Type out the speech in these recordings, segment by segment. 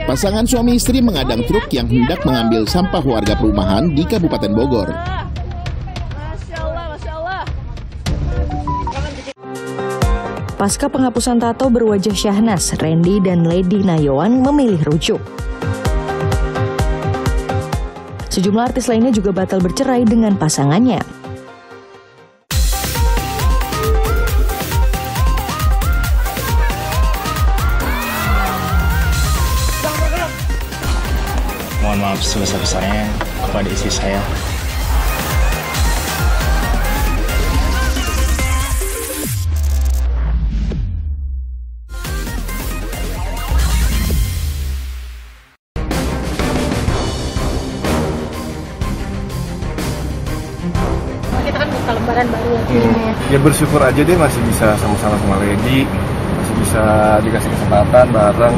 Pasangan suami istri mengadang truk yang hendak mengambil sampah warga perumahan di Kabupaten Bogor. Pasca penghapusan tato berwajah Syahnas, Randy dan Lady Nayoan memilih rujuk. Sejumlah artis lainnya juga batal bercerai dengan pasangannya. Mohon maaf sebesar-besarnya kepada istri saya. Kita kan buka lembaran baru. Ya bersyukur aja deh masih bisa sama-sama sama Lady, masih bisa dikasih kesempatan bareng.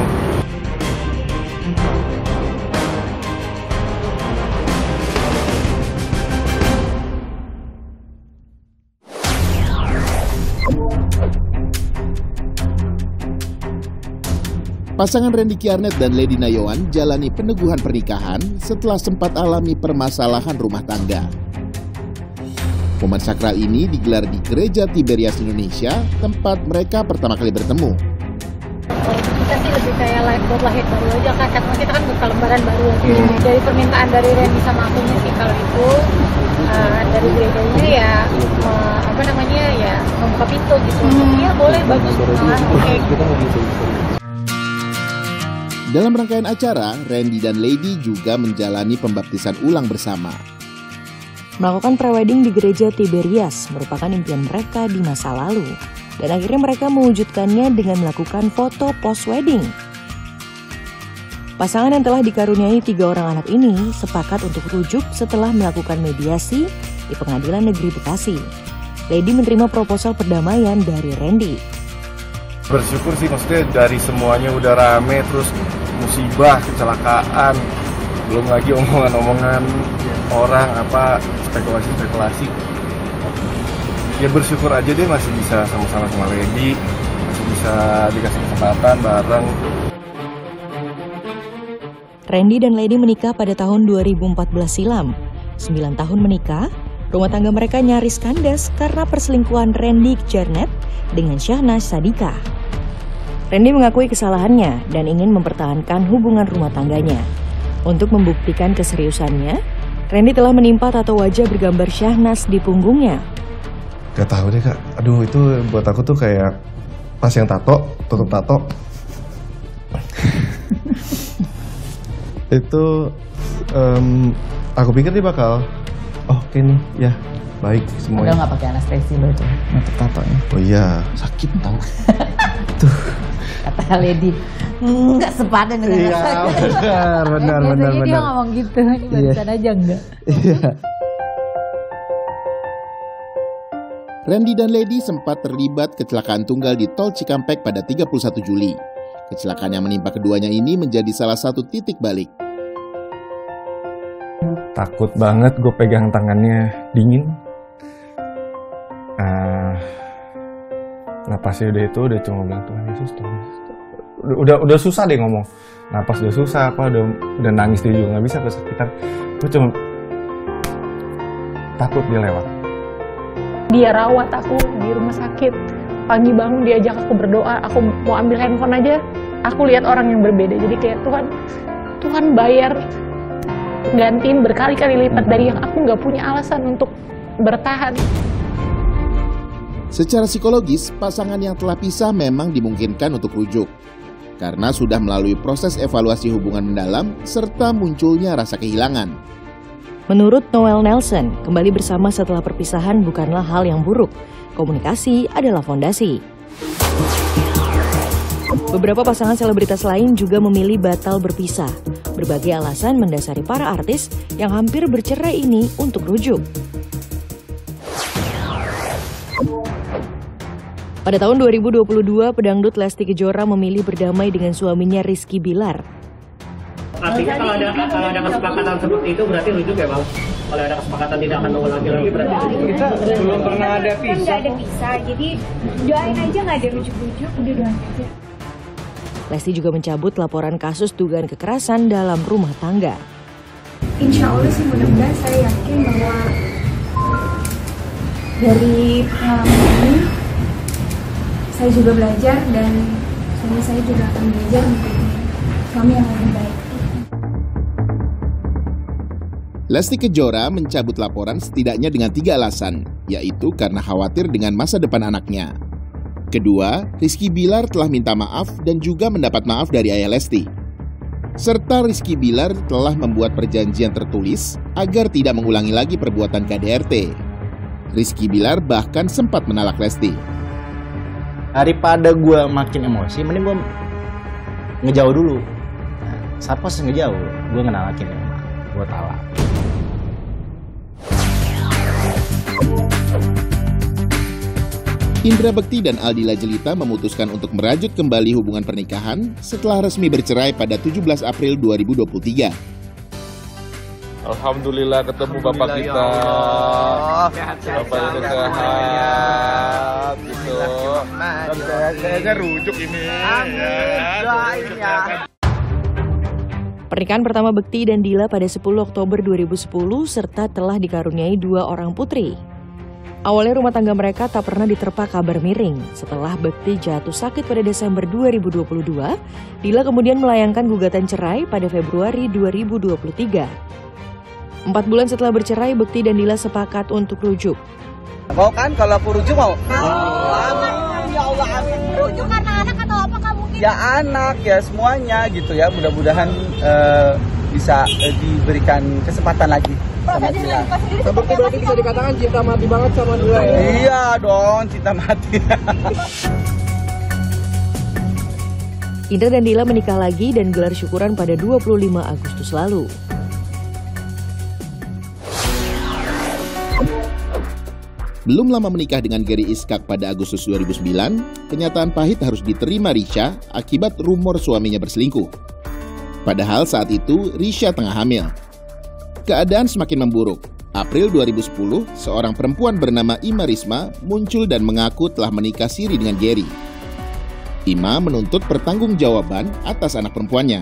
Pasangan Randy Kiarnet dan Lady Nayoan jalani peneguhan pernikahan setelah sempat alami permasalahan rumah tangga. Momen sakral ini digelar di Gereja Tiberias Indonesia, tempat mereka pertama kali bertemu. Kita sih lebih kayak buat lahir baru aja kan, karena kita kan buka lembaran baru. Dari permintaan dari Randy sama akunya sih kalau itu dari gerejanya ya ya membuka pintu gitu. Iya boleh, bagus, oke. Dalam rangkaian acara, Randy dan Lady juga menjalani pembaptisan ulang bersama. Melakukan prewedding di Gereja Tiberias merupakan impian mereka di masa lalu. Dan akhirnya mereka mewujudkannya dengan melakukan foto post-wedding. Pasangan yang telah dikaruniai 3 orang anak ini sepakat untuk rujuk setelah melakukan mediasi di Pengadilan Negeri Bekasi. Lady menerima proposal perdamaian dari Randy. Bersyukur sih, maksudnya dari semuanya udah rame, terus musibah, kecelakaan, belum lagi omongan-omongan orang, spekulasi. Ya bersyukur aja deh masih bisa sama-sama sama Lady, masih bisa dikasih kesempatan bareng. Randy dan Lady menikah pada tahun 2014 silam. 9 tahun menikah, rumah tangga mereka nyaris kandas karena perselingkuhan Randy Kiarnet dengan Syahnas Sadika. Randy mengakui kesalahannya dan ingin mempertahankan hubungan rumah tangganya. Untuk membuktikan keseriusannya, Randy telah menimpa tato wajah bergambar Syahnas di punggungnya. Gak tahu deh kak, aduh itu buat aku tuh kayak pas yang tutup tato. Itu aku pikir dia bakal oke nih ya baik semuanya. Udah nggak pakai anestesi lo itu nutup tatonya. Oh iya sakit tau. Tuh kata Lady nggak sepadan dengan iya benar. Biasanya dia ngomong gitu, ini barusan aja enggak. Iya. Randy dan Lady sempat terlibat kecelakaan tunggal di Tol Cikampek pada 31 Juli. Kecelakaan yang menimpa keduanya ini menjadi salah satu titik balik. Takut banget gue pegang tangannya dingin. Napasnya udah cuma bilang Tuhan Yesus. Udah susah deh ngomong. Napas udah susah, udah nangis dia juga nggak bisa kesakitan. Gue cuma takut dia lewat. Dia rawat aku di rumah sakit. Pagi bangun diajak aku berdoa, aku mau ambil handphone aja, aku lihat orang yang berbeda. Jadi kayak Tuhan bayar gantiin berkali-kali lipat dari yang aku nggak punya alasan untuk bertahan. Secara psikologis, pasangan yang telah pisah memang dimungkinkan untuk rujuk. Karena sudah melalui proses evaluasi hubungan mendalam serta munculnya rasa kehilangan. Menurut Noel Nelson, kembali bersama setelah perpisahan bukanlah hal yang buruk. Komunikasi adalah fondasi. Beberapa pasangan selebritas lain juga memilih batal berpisah. Berbagai alasan mendasari para artis yang hampir bercerai ini untuk rujuk. Pada tahun 2022, pedangdut Lesti Kejora memilih berdamai dengan suaminya Rizky Bilar. Artinya kalau ada kesepakatan seperti itu berarti rujuk ya Bang? Kalau ada kesepakatan tidak akan mengulangi lagi berarti rujuk? Kita belum pernah ada pisah. Kan nggak ada pisah, jadi doain aja, nggak ada rujuk-rujuk, udah doain aja. Lesti juga mencabut laporan kasus dugaan kekerasan dalam rumah tangga. Insya Allah sih mudah-mudahan saya yakin bahwa dari pengalaman ini saya juga belajar dan suami saya juga akan belajar menjadi suami yang lebih baik. Lesti Kejora mencabut laporan setidaknya dengan 3 alasan, yaitu karena khawatir dengan masa depan anaknya. Kedua, Rizky Bilar telah minta maaf dan juga mendapat maaf dari ayah Lesti. Serta Rizky Bilar telah membuat perjanjian tertulis agar tidak mengulangi lagi perbuatan KDRT. Rizky Bilar bahkan sempat menalak Lesti. Daripada gue makin emosi, mending gue ngejauh dulu. Saat pas ngejauh, gue ngenalakin ya, gue talak. Indra Bekti dan Aldila Jelita memutuskan untuk merajut kembali hubungan pernikahan setelah resmi bercerai pada 17 April 2023. Alhamdulillah ketemu bapak kita. Bapak udah sehat gitu. Dan kayaknya rujuk ini. Pernikahan pertama Bekti dan Dila pada 10 Oktober 2010 serta telah dikaruniai 2 orang putri. Awalnya rumah tangga mereka tak pernah diterpa kabar miring. Setelah Bekti jatuh sakit pada Desember 2022, Dila kemudian melayangkan gugatan cerai pada Februari 2023. 4 bulan setelah bercerai, Bekti dan Dila sepakat untuk rujuk. Mau kan kalau aku rujuk mau? Amin. Ya Allah, amin. Rujuk karena anak atau apa kamu? Ya anak, ya semuanya gitu ya. Mudah-mudahan bisa diberikan kesempatan lagi sama Dila. Bekti berarti bisa dikatakan cinta mati banget sama Dila ya? Iya dong, cinta mati. Indra dan Dila menikah lagi dan gelar syukuran pada 25 Agustus lalu. Belum lama menikah dengan Gary Iskak pada Agustus 2009, kenyataan pahit harus diterima Risha akibat rumor suaminya berselingkuh. Padahal saat itu Risha tengah hamil. Keadaan semakin memburuk. April 2010, seorang perempuan bernama Ima Risma muncul dan mengaku telah menikah siri dengan Gary. Ima menuntut pertanggungjawaban atas anak perempuannya.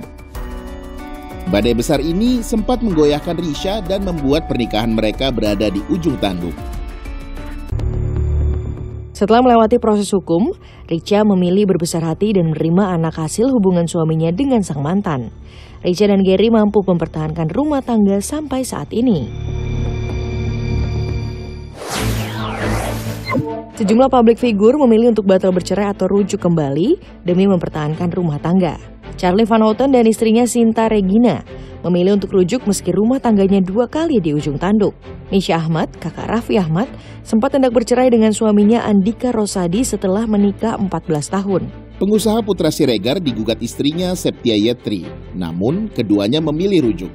Badai besar ini sempat menggoyahkan Risha dan membuat pernikahan mereka berada di ujung tanduk. Setelah melewati proses hukum, Richa memilih berbesar hati dan menerima anak hasil hubungan suaminya dengan sang mantan. Richa dan Gary mampu mempertahankan rumah tangga sampai saat ini. Sejumlah publik figur memilih untuk batal bercerai atau rujuk kembali demi mempertahankan rumah tangga. Charlie Van Houten dan istrinya Sinta Regina memilih untuk rujuk meski rumah tangganya 2 kali di ujung tanduk. Nisha Ahmad, kakak Raffi Ahmad, sempat hendak bercerai dengan suaminya Andika Rosadi setelah menikah 14 tahun. Pengusaha Putra Siregar digugat istrinya Septia Yetri, namun keduanya memilih rujuk.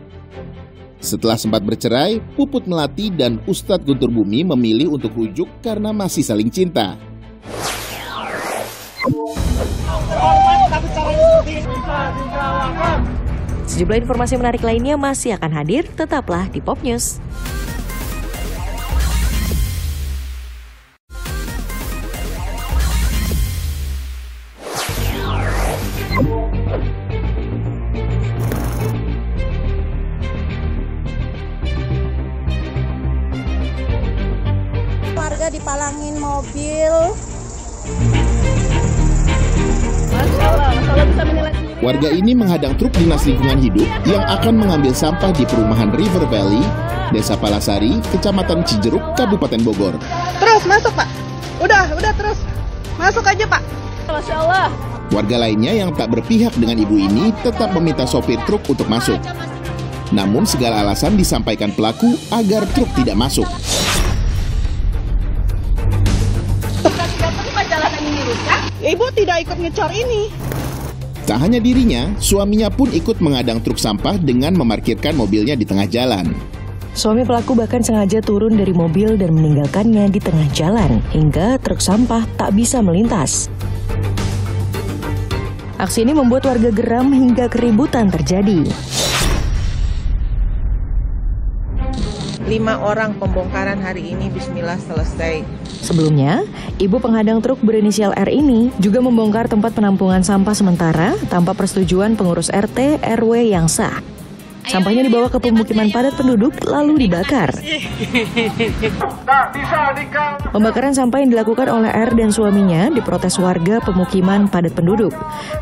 Setelah sempat bercerai, Puput Melati dan Ustadz Guntur Bumi memilih untuk rujuk karena masih saling cinta. Sejumlah informasi menarik lainnya masih akan hadir, tetaplah di Pop News. Warga dipalangin mobil. Warga ini menghadang truk dinas lingkungan hidup yang akan mengambil sampah di perumahan River Valley, Desa Palasari, Kecamatan Cijeruk, Kabupaten Bogor. Terus masuk Pak, udah terus, masuk aja Pak. Masya Allah. Warga lainnya yang tak berpihak dengan ibu ini tetap meminta sopir truk untuk masuk. Namun segala alasan disampaikan pelaku agar truk tidak masuk. Ibu tidak ikut ngecor ini. Tak hanya dirinya, suaminya pun ikut mengadang truk sampah dengan memarkirkan mobilnya di tengah jalan. Suami pelaku bahkan sengaja turun dari mobil dan meninggalkannya di tengah jalan hingga truk sampah tak bisa melintas. Aksi ini membuat warga geram hingga keributan terjadi. 5 orang pembongkaran hari ini, bismillah selesai. Sebelumnya, ibu penghadang truk berinisial R ini juga membongkar tempat penampungan sampah sementara tanpa persetujuan pengurus RT RW yang sah. Sampahnya dibawa ke pemukiman padat penduduk lalu dibakar. Pembakaran sampah yang dilakukan oleh R dan suaminya diprotes warga pemukiman padat penduduk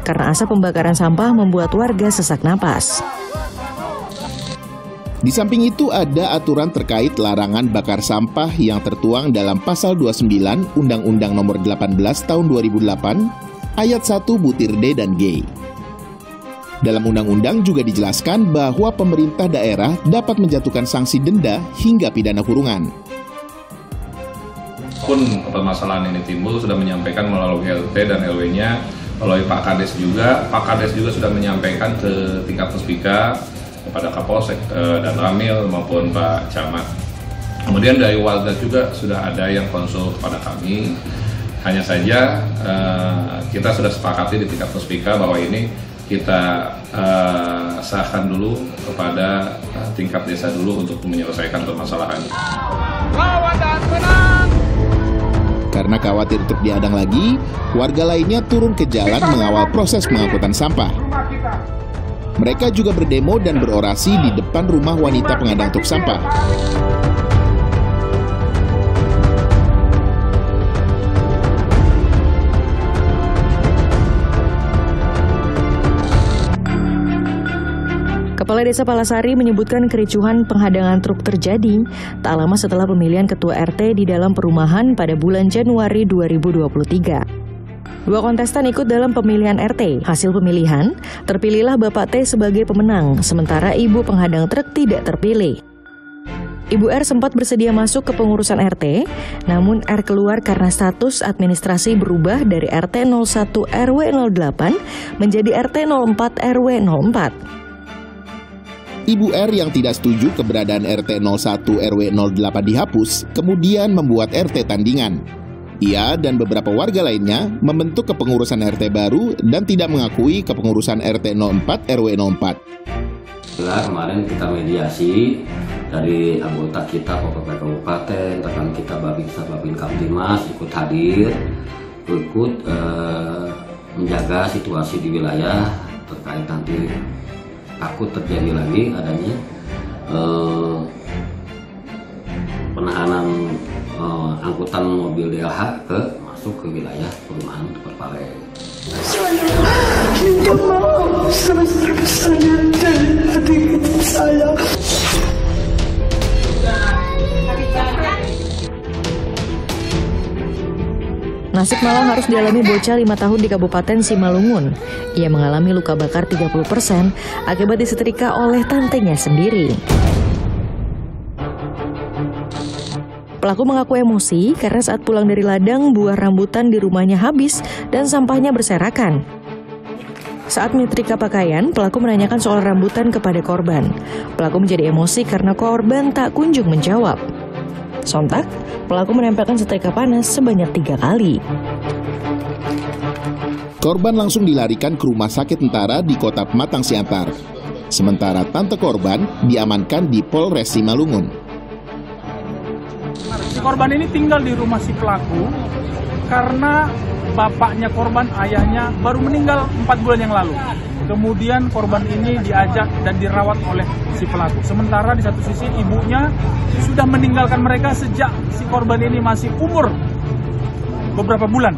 karena asap pembakaran sampah membuat warga sesak napas. Di samping itu ada aturan terkait larangan bakar sampah yang tertuang dalam pasal 29 Undang-Undang Nomor 18 Tahun 2008 ayat 1 butir D dan G. Dalam undang-undang juga dijelaskan bahwa pemerintah daerah dapat menjatuhkan sanksi denda hingga pidana kurungan. Pun permasalahan ini timbul sudah menyampaikan melalui LT dan LW-nya, melalui Pak Kades juga. Pak Kades juga sudah menyampaikan ke tingkat Puspika, kepada Kapolsek dan Ramil maupun Pak Camat. Kemudian dari warga juga sudah ada yang konsul kepada kami. Hanya saja kita sudah sepakati di tingkat Puspika bahwa ini kita sahkan dulu kepada tingkat desa dulu untuk menyelesaikan permasalahan. Karena khawatir truk dihadang lagi, warga lainnya turun ke jalan mengawal proses pengangkutan sampah. Mereka juga berdemo dan berorasi di depan rumah wanita penghadang truk sampah. Kepala Desa Palasari menyebutkan kericuhan penghadangan truk terjadi tak lama setelah pemilihan ketua RT di dalam perumahan pada bulan Januari 2023. Dua kontestan ikut dalam pemilihan RT. Hasil pemilihan, terpilihlah Bapak T sebagai pemenang, sementara ibu penghadang truk tidak terpilih. Ibu R sempat bersedia masuk ke pengurusan RT, namun R keluar karena status administrasi berubah dari RT 01 RW 08 menjadi RT 04 RW 04. Ibu R yang tidak setuju keberadaan RT 01 RW 08 dihapus, kemudian membuat RT tandingan. Ia dan beberapa warga lainnya membentuk kepengurusan RT baru dan tidak mengakui kepengurusan RT 04 RW 04. Kemarin kita mediasi dari anggota kita Bapak Kabupaten, rekan kita Babin Kamtimas ikut hadir, ikut menjaga situasi di wilayah terkait nanti takut terjadi lagi adanya penahanan angkutan mobil DLH masuk ke wilayah perumahan Perpare. Saya minta maaf sebesar-besarnya dari hati saya. Nasib malang harus dialami bocah 5 tahun di Kabupaten Simalungun. Ia mengalami luka bakar 30% akibat disetrika oleh tantenya sendiri. Pelaku mengaku emosi karena saat pulang dari ladang buah rambutan di rumahnya habis dan sampahnya berserakan. Saat menyetrika pakaian, pelaku menanyakan soal rambutan kepada korban. Pelaku menjadi emosi karena korban tak kunjung menjawab. Sontak, pelaku menempelkan setrika panas sebanyak 3 kali. Korban langsung dilarikan ke rumah sakit tentara di Kota Pematang Siantar. Sementara tante korban diamankan di Polres Simalungun. Si korban ini tinggal di rumah si pelaku karena bapaknya korban, ayahnya baru meninggal 4 bulan yang lalu. Kemudian korban ini diajak dan dirawat oleh si pelaku. Sementara di satu sisi ibunya sudah meninggalkan mereka sejak si korban ini masih umur beberapa bulan.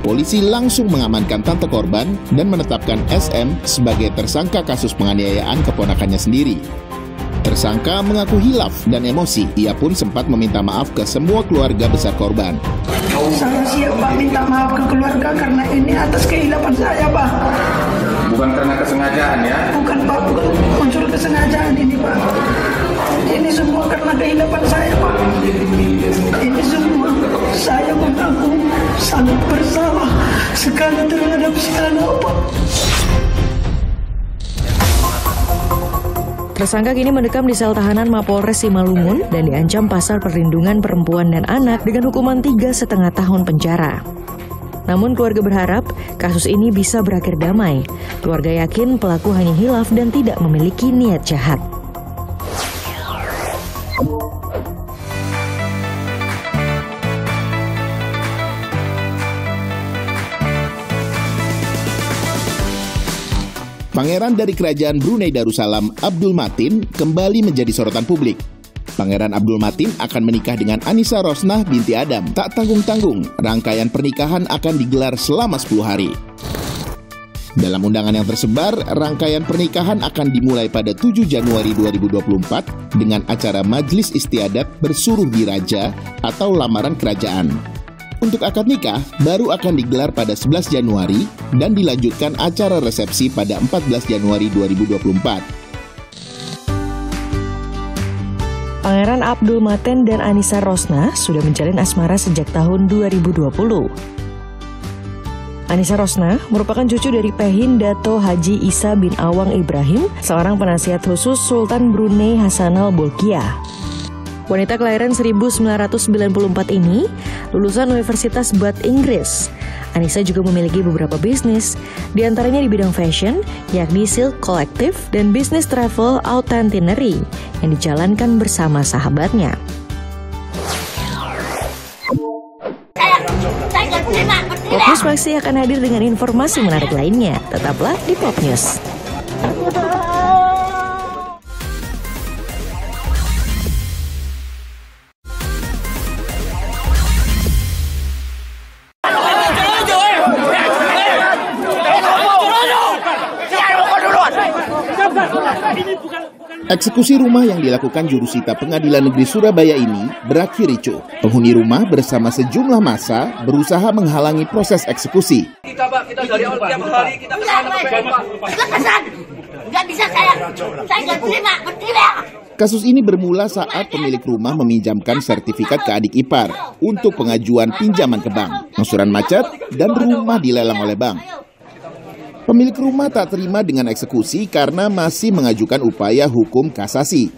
Polisi langsung mengamankan tante korban dan menetapkan SM sebagai tersangka kasus penganiayaan keponakannya sendiri. Tersangka mengaku hilaf dan emosi. Ia pun sempat meminta maaf ke semua keluarga besar korban. Saya siap Pak minta maaf ke keluarga karena ini atas kehilapan saya Pak. Bukan karena kesengajaan ya? Bukan Pak, bukan unsur kesengajaan ini Pak. Ini semua karena kehilapan saya Pak. Ini semua saya mengaku sangat bersalah sekali terhadap si anak Pak. Tersangka kini mendekam di sel tahanan Mapolres Simalungun dan diancam pasal perlindungan perempuan dan anak dengan hukuman 3,5 tahun penjara. Namun keluarga berharap kasus ini bisa berakhir damai. Keluarga yakin pelaku hanya hilaf dan tidak memiliki niat jahat. Pangeran dari Kerajaan Brunei Darussalam, Abdul Matin, kembali menjadi sorotan publik. Pangeran Abdul Matin akan menikah dengan Anissa Rosnah binti Adam. Tak tanggung-tanggung, rangkaian pernikahan akan digelar selama 10 hari. Dalam undangan yang tersebar, rangkaian pernikahan akan dimulai pada 7 Januari 2024 dengan acara Majlis Istiadat Bersuruh Diraja atau lamaran kerajaan. Untuk akad nikah, baru akan digelar pada 11 Januari dan dilanjutkan acara resepsi pada 14 Januari 2024. Pangeran Abdul Matin dan Anissa Rosnah sudah menjalin asmara sejak tahun 2020. Anissa Rosnah merupakan cucu dari Pehin Dato Haji Isa bin Awang Ibrahim, seorang penasihat khusus Sultan Brunei Hassanal Bolkiah. Wanita kelahiran 1994 ini lulusan Universitas Bath Inggris. Anissa juga memiliki beberapa bisnis, diantaranya di bidang fashion, yakni Silk Collective dan bisnis travel Autentinary yang dijalankan bersama sahabatnya. Popnews masih akan hadir dengan informasi menarik lainnya. Tetaplah di Popnews. Eksekusi rumah yang dilakukan jurusita Pengadilan Negeri Surabaya ini berakhir ricuh. Penghuni rumah bersama sejumlah massa berusaha menghalangi proses eksekusi. Kita dari awal tiap hari kita pesan. Nggak bisa saya nggak terima, bertindak. Kasus ini bermula saat pemilik rumah meminjamkan sertifikat ke adik ipar untuk pengajuan pinjaman ke bank. Angsuran macet dan rumah dilelang oleh bank. Pemilik rumah tak terima dengan eksekusi karena masih mengajukan upaya hukum kasasi.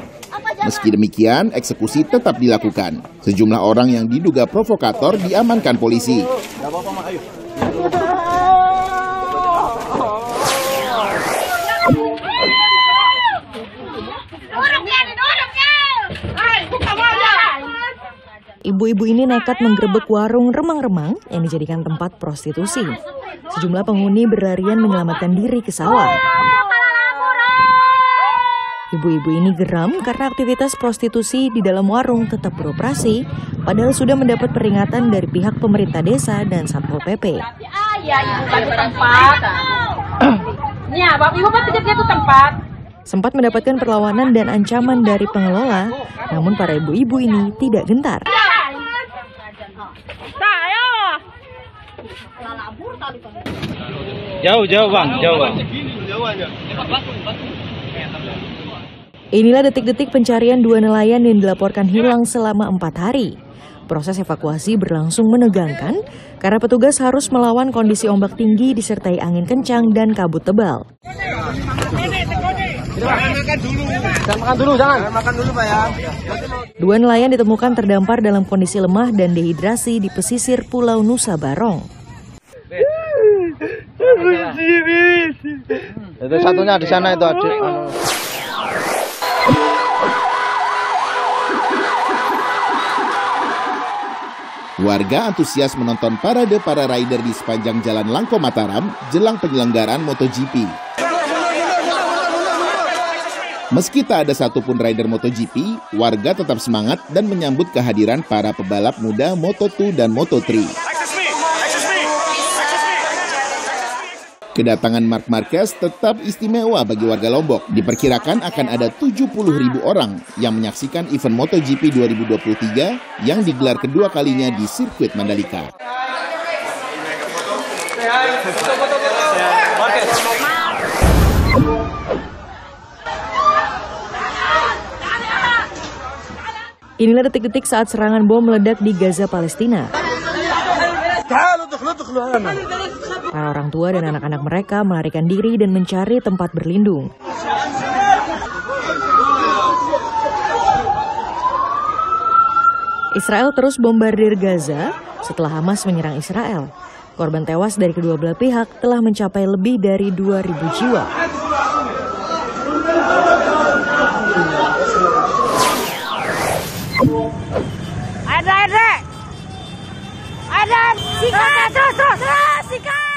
Meski demikian, eksekusi tetap dilakukan. Sejumlah orang yang diduga provokator diamankan polisi. Ibu-ibu ini nekat menggerebek warung remang-remang yang dijadikan tempat prostitusi. Sejumlah penghuni berlarian menyelamatkan diri ke sawah. Ibu-ibu ini geram karena aktivitas prostitusi di dalam warung tetap beroperasi, padahal sudah mendapat peringatan dari pihak pemerintah desa dan Satpol PP. Sempat mendapatkan perlawanan dan ancaman dari pengelola, namun para ibu-ibu ini tidak gentar. Jauh bang. Inilah detik-detik pencarian dua nelayan yang dilaporkan hilang selama 4 hari. Proses evakuasi berlangsung menegangkan karena petugas harus melawan kondisi ombak tinggi disertai angin kencang dan kabut tebal. Jangan makan dulu Pak ya. Dua nelayan ditemukan terdampar dalam kondisi lemah dan dehidrasi di pesisir Pulau Nusa Barong. Itu satunya di sana itu adik. Warga antusias menonton parade para rider di sepanjang Jalan Langko Mataram jelang penyelenggaraan MotoGP. Meski tak ada satupun rider MotoGP, warga tetap semangat dan menyambut kehadiran para pebalap muda Moto2 dan Moto3. Kedatangan Marc Marquez tetap istimewa bagi warga Lombok. Diperkirakan akan ada 70.000 orang yang menyaksikan event MotoGP 2023 yang digelar kedua kalinya di sirkuit Mandalika. Inilah detik-detik saat serangan bom meledak di Gaza, Palestina. Para orang tua dan anak-anak mereka melarikan diri dan mencari tempat berlindung. Israel terus bombardir Gaza setelah Hamas menyerang Israel. Korban tewas dari kedua belah pihak telah mencapai lebih dari 2.000 jiwa.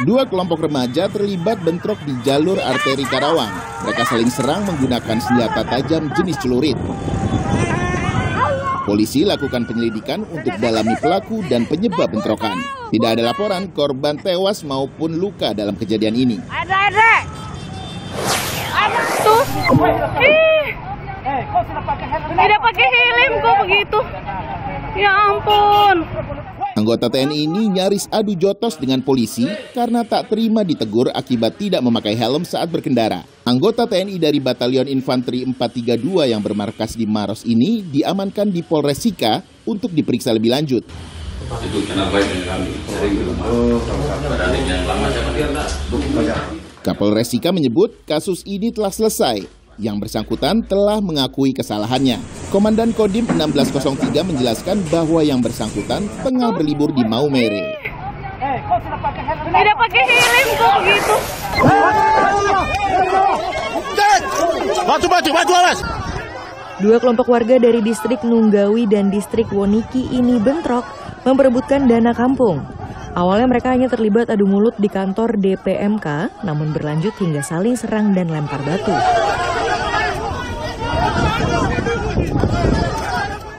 Dua kelompok remaja terlibat bentrok di jalur arteri Karawang. Mereka saling serang menggunakan senjata tajam jenis celurit. Polisi lakukan penyelidikan untuk dalami pelaku dan penyebab bentrokan. Tidak ada laporan korban tewas maupun luka dalam kejadian ini. Ada tuh. Tidak pakai helm kok begitu. Ya ampun. Anggota TNI ini nyaris adu jotos dengan polisi karena tak terima ditegur akibat tidak memakai helm saat berkendara. Anggota TNI dari Batalion Infanteri 432 yang bermarkas di Maros ini diamankan di Polres Sika untuk diperiksa lebih lanjut. Kapolres Sika menyebut kasus ini telah selesai. Yang bersangkutan telah mengakui kesalahannya. Komandan Kodim 1603 menjelaskan bahwa yang bersangkutan tengah berlibur di Maumere. Tidak pakai helm kok begitu. Batu alas. Dua kelompok warga dari distrik Nunggawi dan distrik Woniki ini bentrok memperebutkan dana kampung. Awalnya mereka hanya terlibat adu mulut di kantor DPMK, namun berlanjut hingga saling serang dan lempar batu.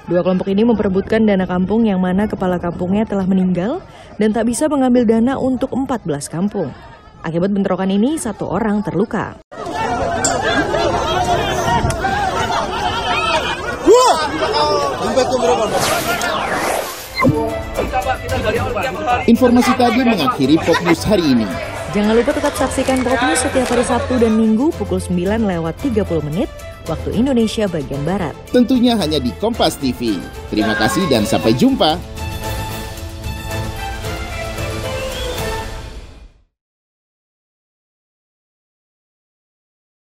Dua kelompok ini memperebutkan dana kampung yang mana kepala kampungnya telah meninggal dan tak bisa mengambil dana untuk 14 kampung. Akibat bentrokan ini, 1 orang terluka. Informasi tadi mengakhiri Pop News hari ini. Jangan lupa tetap saksikan Pop News setiap hari Sabtu dan Minggu pukul 9:30 waktu Indonesia bagian Barat. Tentunya hanya di Kompas TV. Terima kasih dan sampai jumpa.